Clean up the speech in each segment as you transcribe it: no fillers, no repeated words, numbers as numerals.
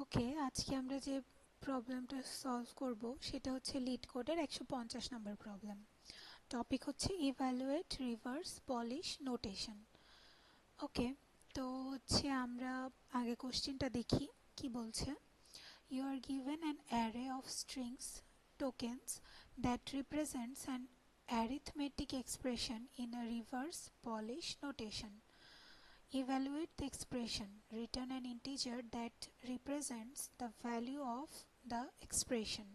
ওকে, আজকে আমরা যে প্রবলেমটা সলভ করব সেটা হচ্ছে লিড কোডের 150 নম্বর প্রবলেম। টপিক হচ্ছে evaluate reverse polish notation. Okay, তো হচ্ছে আমরা আগে কোশ্চেনটা দেখি কি বলছে। You are given an array of strings tokens that represents an arithmetic expression in a reverse Polish notation. Evaluate the expression. Return an integer that represents the value of the expression.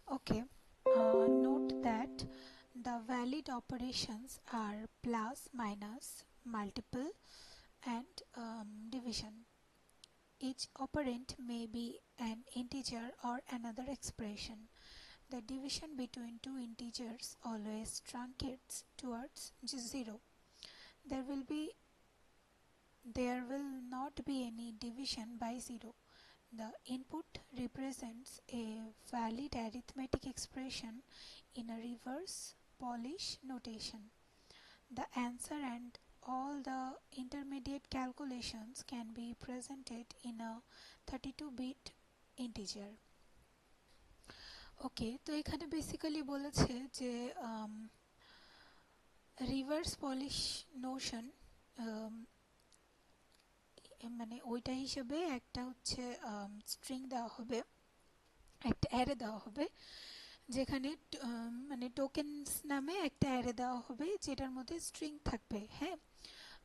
Okay. Note that the valid operations are plus, minus, multiple, and division. Each operand may be an integer or another expression. The division between two integers always truncates towards 0. There will not be any division by 0. The input represents a valid arithmetic expression in a reverse Polish notation. The answer and all the intermediate calculations can be presented in a 32-bit integer. ওকে, তো এখানে basically বলেছে যে reverse polish Notion মানে ওইটা হিসেবে একটা হচ্ছে string দেওয়া হবে, একটা অ্যারে দেওয়া হবে যেখানে মানে টোকেনস নামে একটা অ্যারে দেওয়া হবে যেটার মধ্যে স্ট্রিং থাকবে। হ্যাঁ,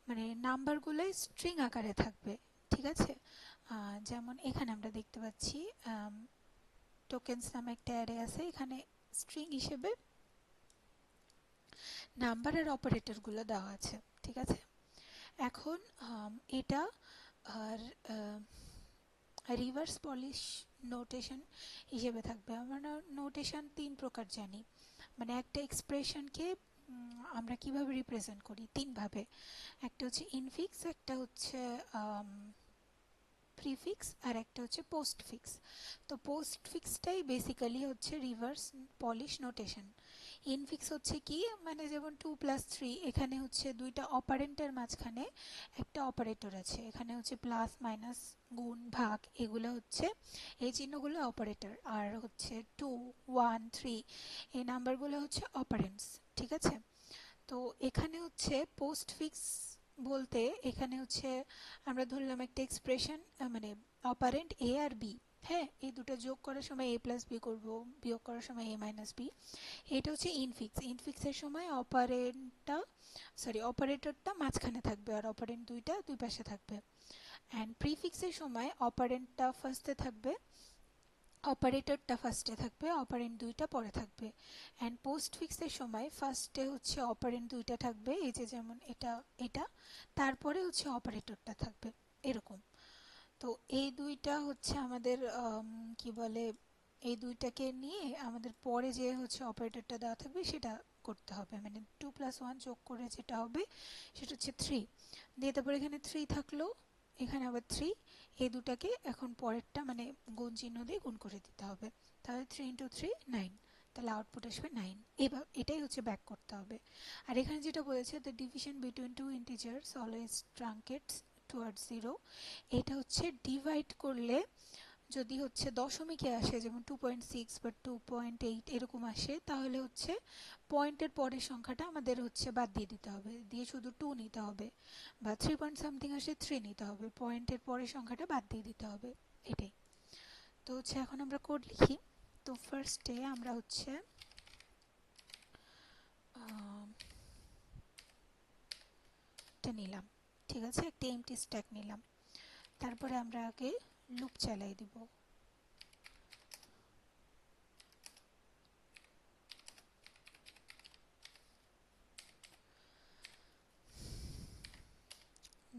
মানে নাম্বারগুলো স্ট্রিং আকারে থাকবে, ঠিক আছে। যেমন এখানে আমরা দেখতে পাচ্ছি টোকেন্স নামে একটা অ্যারে আছে, এখানে স্ট্রিং হিসেবে নাম্বার আর অপারেটরগুলো দেওয়া আছে, ঠিক আছে। এখন এটা আর রিভার্স পলিশ নোটেশন হিসেবে থাকবে। আমরা নোটেশন তিন প্রকার জানি, মানে একটা এক্সপ্রেশনকে আমরা কিভাবে রিপ্রেজেন্ট করি তিনভাবে। একটা হচ্ছে ইনফিক্স, একটা হচ্ছে প্রিফিক্স, আর একটা হচ্ছে পোস্ট ফিক্স। তো পোস্ট ফিক্সটাই বেসিক্যালি হচ্ছে রিভার্স পলিশ নোটেশন। ইনফিক্স হচ্ছে কি, মানে যেমন 2+3, এখানে হচ্ছে দুইটা অপারেন্টের মাঝখানে একটা অপারেটর আছে, এখানে হচ্ছে প্লাস, মাইনাস, গুণ, ভাগ, এগুলো হচ্ছে এই চিহ্নগুলো অপারেটর, আর হচ্ছে 2, 1, 3 এই নাম্বারগুলো হচ্ছে অপারেন্টস, ঠিক আছে। তো এখানে হচ্ছে পোস্ট ফিক্স বলতে এখানে হচ্ছে আমরা ধরলাম একটা এক্সপ্রেশন, মানে অপারেন্ট এ আর বি। হ্যাঁ, এই দুটো যোগ করার সময় a প্লাস বি করবো, বিয়োগ করার সময় a মাইনাস বি। এটা হচ্ছে ইনফিক্স। ইনফিক্সের সময় অপারেটরটা মাঝখানে থাকবে আর অপারেন্ট দুইটা দুই পাশে থাকবে। অ্যান্ড প্রিফিক্সের সময় অপারেন্টটা ফার্স্টে থাকবে, অপারেটরটা ফার্স্টে থাকবে, অপারেন্ট দুইটা পরে থাকবে। অ্যান্ড পোস্ট ফিক্সের সময় ফার্স্টে হচ্ছে অপারেন্ট দুইটা থাকবে, এই যে যেমন এটা এটা, তারপরে হচ্ছে অপারেটরটা থাকবে, এরকম। তো এই দুইটা হচ্ছে আমাদের কি বলে, এই দুইটাকে নিয়ে আমাদের পরে যে হচ্ছে অপারেটরটা দেওয়া থাকবে সেটা করতে হবে, মানে 2+1 যোগ করে যেটা হবে সেটা হচ্ছে 3 দিয়ে, তারপর এখানে 3 থাকলো, এখানে আবার 3, এই দুটাকে এখন পরেরটা মানে গুণ চিহ্ন দিয়ে গুণ করে দিতে হবে। তাহলে 3 × 3 9, তাহলে আউটপুট আসবে 9। এবার এটাই হচ্ছে ব্যাক করতে হবে। আর এখানে যেটা বলেছে, the division between two integers always truncates towards 0, এটা হচ্ছে ডিভাইড করলে যদি হচ্ছে দশমিকে আসে, যেমন 2.6 বা 2.8 এরকম আসে, তাহলে হচ্ছে পয়েন্টের পরের সংখ্যাটা আমাদের হচ্ছে বাদ দিয়ে দিতে হবে, দিয়ে শুধু 2 নিতে হবে। বা 3 পয়েন্ট সামথিং আসে 3 নিতে হবে, পয়েন্টের পরের সংখ্যাটা বাদ দিয়ে দিতে হবে, এটাই। তো হচ্ছে এখন আমরা কোড লিখি। তো ফার্স্টে আমরা হচ্ছে এটা নিলাম, ঠিক আছে, একটা এমটি স্ট্যাক নিলাম। তারপরে আমরা আগে লুপ চালাই দিব।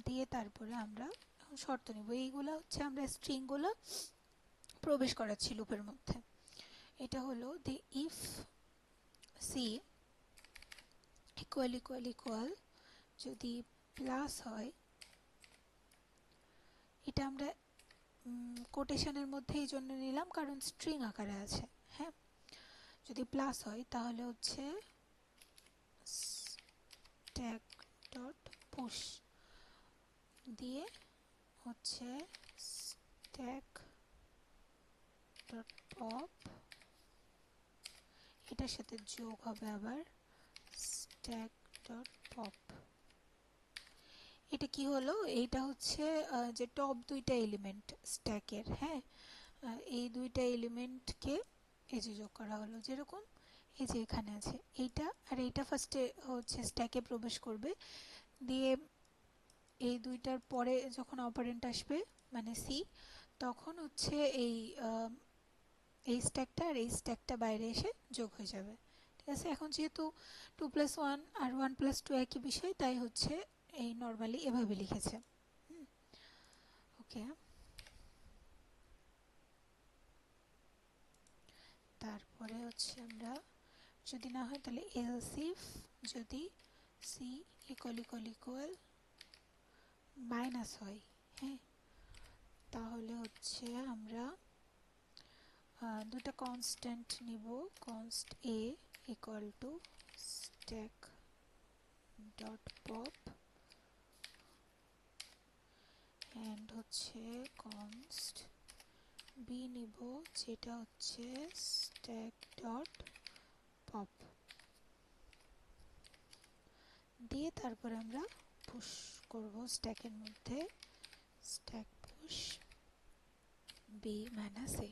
দিয়ে তারপরে আমরা শর্ত নিব, এইগুলো হচ্ছে আমরা স্ট্রিংগুলো প্রবেশ করাচ্ছি লুপের মধ্যে। এটা হলো the if c equal equal equal যদি প্লাস হয়, এটা আমরা কোটেশনের মধ্যে এই জন্য নিলাম কারণ স্ট্রিং আকারে আছে। হ্যাঁ, যদি প্লাস হয় তাহলে হচ্ছে স্ট্যাক ডট পুশ দিয়ে হচ্ছে স্ট্যাক ডট পপ, এটার সাথে যোগ হবে আবার স্ট্যাক ডট পপ। এটা কি হলো, এইটা হচ্ছে যে টপ দুইটা এলিমেন্ট স্ট্যাকের, হ্যাঁ, এই দুইটা এলিমেন্টকে এই যে যোগ করা হলো, যেরকম এই যে এখানে আছে এইটা আর এইটা ফার্স্টে হচ্ছে স্ট্যাকে প্রবেশ করবে, দিয়ে এই দুইটার পরে যখন অপারেন্ট আসবে মানে সি, তখন হচ্ছে এই স্ট্যাকটা আর এই স্ট্যাকটা বাইরে এসে যোগ হয়ে যাবে। ঠিক আছে, এখন যেহেতু 2+1 আর 1+2 একই বিষয়, তাই হচ্ছে এই নর্মালি এভাবে লিখেছে। ওকে, তারপরে হচ্ছে আমরা যদি না হয় তাহলে এলস ইফ যদি C equal equal equal minus হয়, হ্যাঁ, তাহলে হচ্ছে আমরা দুটো কনস্ট্যান্ট নিব, const A equal to stack dot pop and হচ্ছে কনস্ট বি নিব, যেটা হচ্ছে স্ট্যাক ডট পপ, দিয়ে তারপরে আমরা পুশ করব স্ট্যাকের মধ্যে স্ট্যাক পুশ বি মাইনাস এ।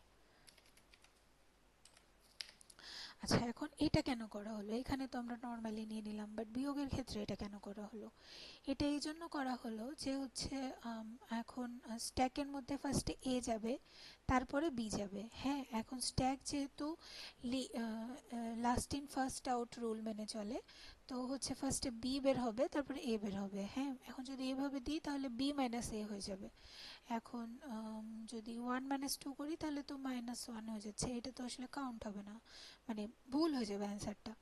আচ্ছা, এখন এটা কেন করা হলো, এখানে তো আমরা নর্মালি নিয়ে নিলাম, বাট বিয়োগের ক্ষেত্রে এটা কেন করা হলো? এটা এই জন্য করা হলো যে হচ্ছে এখন স্ট্যাকের মধ্যে ফার্স্টে এ যাবে, তারপরে বি যাবে, হ্যাঁ, এখন স্ট্যাক যেহেতু last in first out rule মেনে চলে, তো হচ্ছে ফার্স্টে বি বের হবে তারপরে এ বের হবে, হ্যাঁ, এখন যদি এভাবে দিই তাহলে বি মাইনাস এ হয়ে যাবে। এখন যদি 1 - 2 করি তাহলে তো -1 হয়ে যাচ্ছে, এটা তো আসলে কাউন্ট হবে না, মানে ভুল হয়ে যাবে অ্যান্সারটা।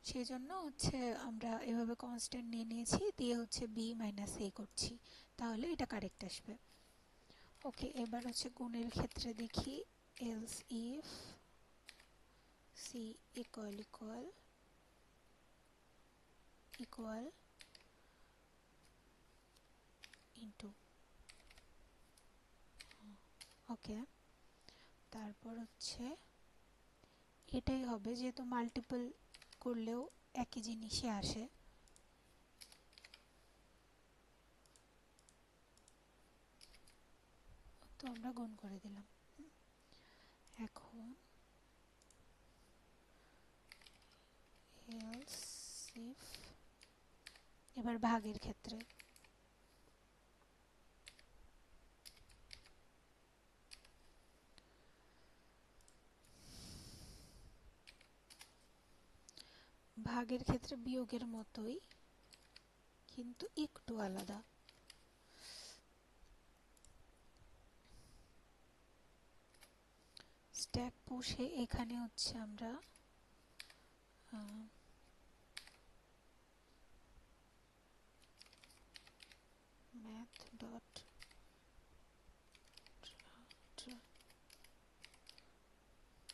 সেই জন্য হচ্ছে আমরা এভাবে কনস্ট্যান্ট নিয়ে নিয়েছি, দিয়ে হচ্ছে বি মাইনাস এ করছি, তাহলে এটা কারেক্ট আসবে। ওকে, এবার হচ্ছে গুণের ক্ষেত্রে দেখি, else if c equal equal equal into, okay, তারপর হচ্ছে এটাই হবে, যেহেতু মাল্টিপল করলেও একই জিনিসই আসে, তো আমরা গুণ করে দিলাম। এখন এলস ইফ, এবার ভাগের ক্ষেত্রে বিয়োগের মতোই, কিন্তু একটু আলাদা। স্ট্যাক পুশে এখানে হচ্ছে আমরা ম্যাথ ডট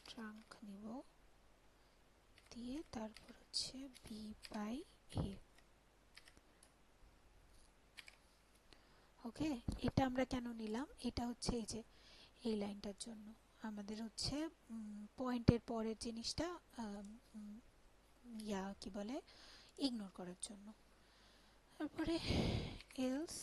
ট্রাঙ্ক নিব, দিয়ে তারপর হচ্ছে বি বাই এ। ওকে, এটা আমরা কেন নিলাম, এটা হচ্ছে এই যে এই লাইনটার জন্য, আমাদের হচ্ছে পয়েন্টের পরের জিনিসটা কি বলে ইগনোর করার জন্য। তারপরে এলস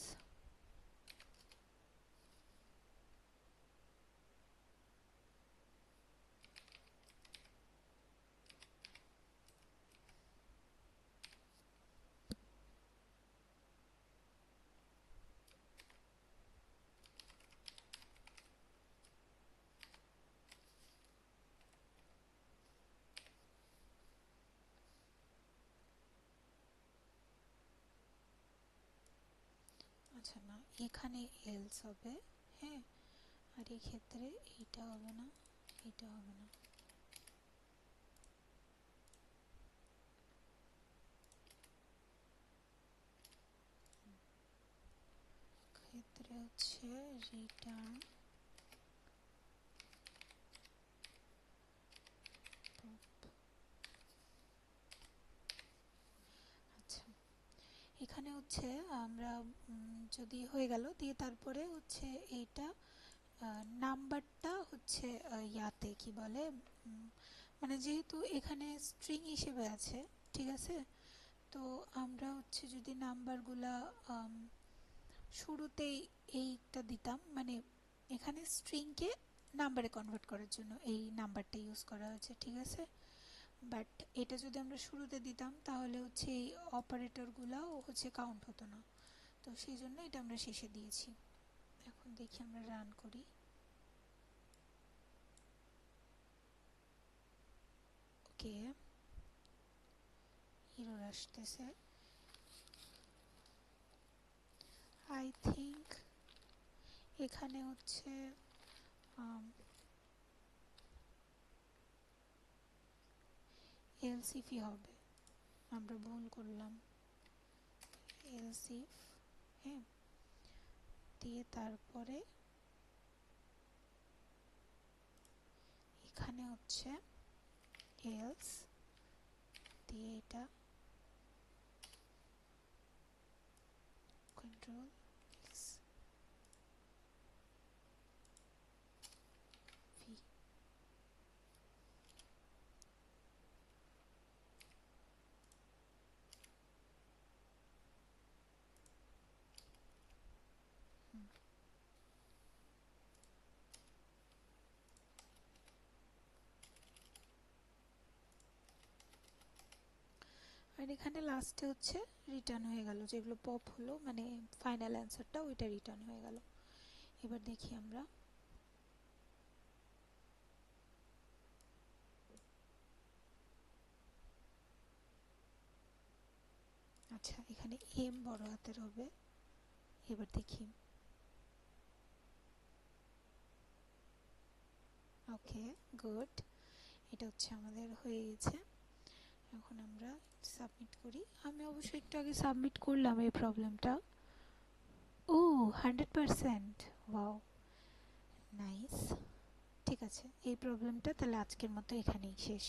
আচ্ছা না, এখানে এলস হবে, হ্যাঁ, আর এই ক্ষেত্রে এইটা হবে না, এইটা হবে না, ক্ষেত্রে হচ্ছে রিটার্ন। আচ্ছা, এখানে হচ্ছে আমরা যদি হয়ে গেল, দিয়ে তারপরে হচ্ছে এইটা নাম্বারটা হচ্ছে ইয়াতে কি বলে, মানে যেহেতু এখানে স্ট্রিং হিসেবে আছে, ঠিক আছে, তো আমরা হচ্ছে যদি নাম্বারগুলা শুরুতেই এইটা দিতাম, মানে এখানে স্ট্রিংকে নাম্বারে কনভার্ট করার জন্য এই নাম্বারটা ইউজ করা হয়েছে, ঠিক আছে। বাট এটা যদি আমরা শুরুতে দিতাম তাহলে হচ্ছে এই অপারেটরগুলাও হচ্ছে কাউন্ট হতো না, তো সেই জন্য এটা আমরা শেষে দিয়েছি। এখন দেখি আমরা রান করি। ওকে, এরর আসতেছে। আই থিঙ্ক এখানে হচ্ছে এলসিফই হবে, আমরা ভুল করলাম। এলসিফ, হ্যাঁ, দিয়ে তারপরে এখানে হচ্ছে এলস দিয়ে এটা কন্ট্রোল এক্স ভি। আর এখানে লাস্টে হচ্ছে রিটার্ন হয়ে গেল, যেগুলো পপ হলো মানে ফাইনাল অ্যান্সারটা ওইটা রিটার্ন হয়ে গেল। এবার দেখি আমরা, আচ্ছা এখানে এম বড় হাতের হবে। এবার দেখি, ওকে গুড, এটা হচ্ছে আমাদের হয়ে গেছে। এখন আমরা সাবমিট করি। আমি অবশ্যই একটু আগে সাবমিট করলাম এই প্রবলেমটা। ও 100%, ওয়াও, নাইস। ঠিক আছে, এই প্রবলেমটা তাহলে আজকের মতো এখানেই শেষ।